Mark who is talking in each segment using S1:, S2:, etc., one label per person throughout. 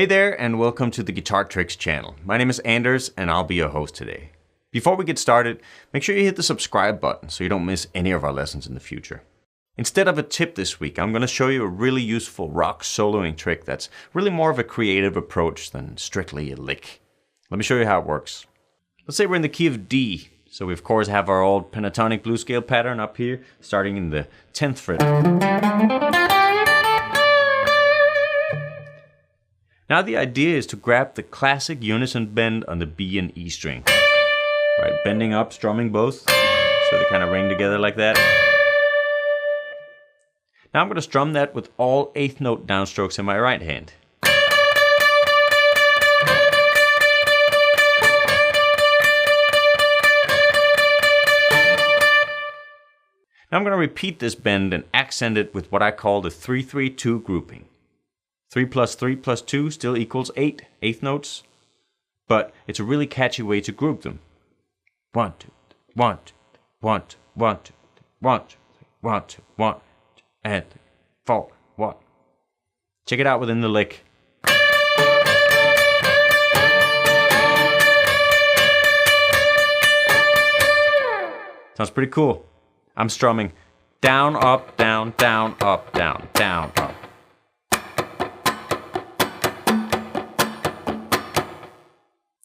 S1: Hey there, and welcome to the Guitar Tricks channel. My name is Anders, and I'll be your host today. Before we get started, make sure you hit the subscribe button so you don't miss any of our lessons in the future. Instead of a tip this week, I'm going to show you a really useful rock soloing trick that's really more of a creative approach than strictly a lick. Let me show you how it works. Let's say we're in the key of D, so we of course have our old pentatonic blues scale pattern up here, starting in the 10th fret. Now the idea is to grab the classic unison bend on the B and E string. Right, bending up, strumming both, so they kind of ring together like that. Now I'm going to strum that with all 8th note downstrokes in my right hand. Now I'm going to repeat this bend and accent it with what I call the 3-3-2 grouping. 3 plus 3 plus 2 still equals 8, 8th notes, but it's a really catchy way to group them. 1, 2, 1, 2, 1, 2, 1, 2, 1, 2, 1, 2, 1, and 4, 1. Check it out within the lick. Sounds pretty cool. I'm strumming down, up, down, down, up, down, down, up.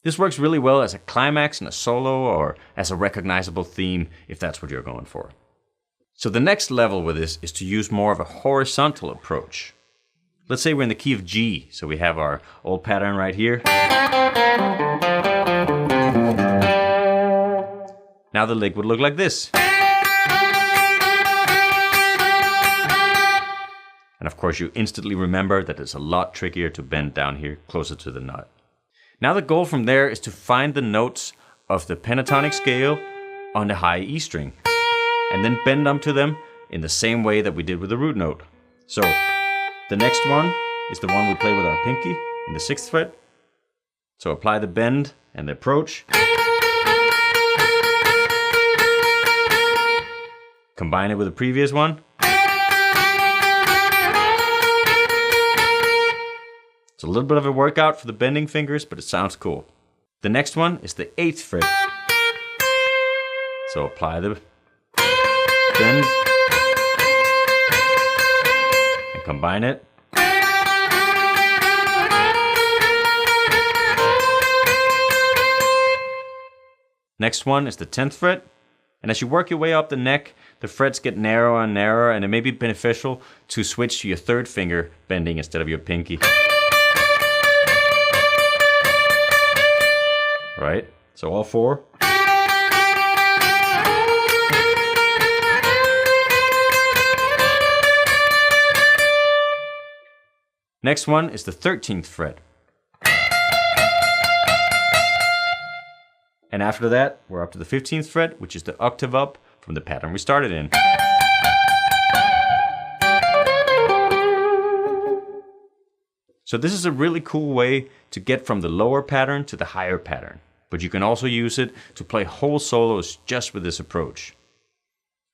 S1: This works really well as a climax in a solo or as a recognizable theme if that's what you're going for. So the next level with this is to use more of a horizontal approach. Let's say we're in the key of G, so we have our old pattern right here. Now the lick would look like this. And of course you instantly remember that it's a lot trickier to bend down here closer to the nut. Now the goal from there is to find the notes of the pentatonic scale on the high E string and then bend them to them in the same way that we did with the root note. So the next one is the one we play with our pinky in the 6th fret. So apply the bend and the approach. Combine it with the previous one. It's a little bit of a workout for the bending fingers, but it sounds cool. The next one is the 8th fret. So apply the bend and combine it. Next one is the 10th fret. And as you work your way up the neck, the frets get narrower and narrower, and it may be beneficial to switch to your 3rd finger bending instead of your pinky. Right, so all 4. Next one is the 13th fret. And after that, we're up to the 15th fret, which is the octave up from the pattern we started in. So this is a really cool way to get from the lower pattern to the higher pattern. But you can also use it to play whole solos just with this approach.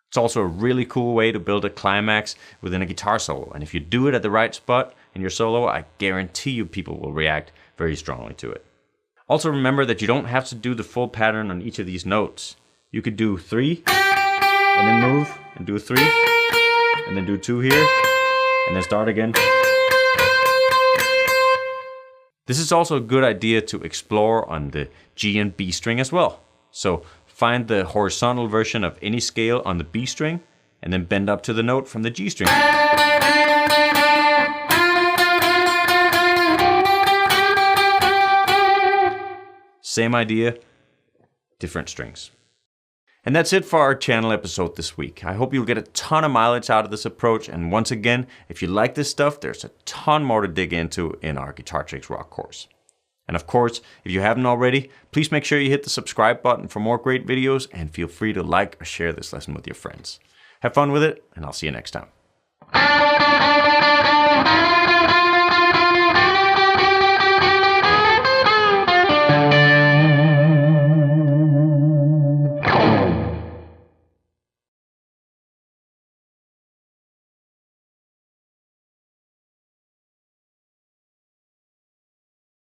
S1: It's also a really cool way to build a climax within a guitar solo. And if you do it at the right spot in your solo, I guarantee you people will react very strongly to it. Also remember that you don't have to do the full pattern on each of these notes. You could do 3, and then move, and do 3, and then do 2 here, and then start again. This is also a good idea to explore on the G and B string as well. So find the horizontal version of any scale on the B string and then bend up to the note from the G string. Same idea, different strings. And that's it for our channel episode this week. I hope you'll get a ton of mileage out of this approach. And once again, if you like this stuff, there's a ton more to dig into in our Guitar Tricks Rock course. And of course, if you haven't already, please make sure you hit the subscribe button for more great videos and feel free to like or share this lesson with your friends. Have fun with it, and I'll see you next time.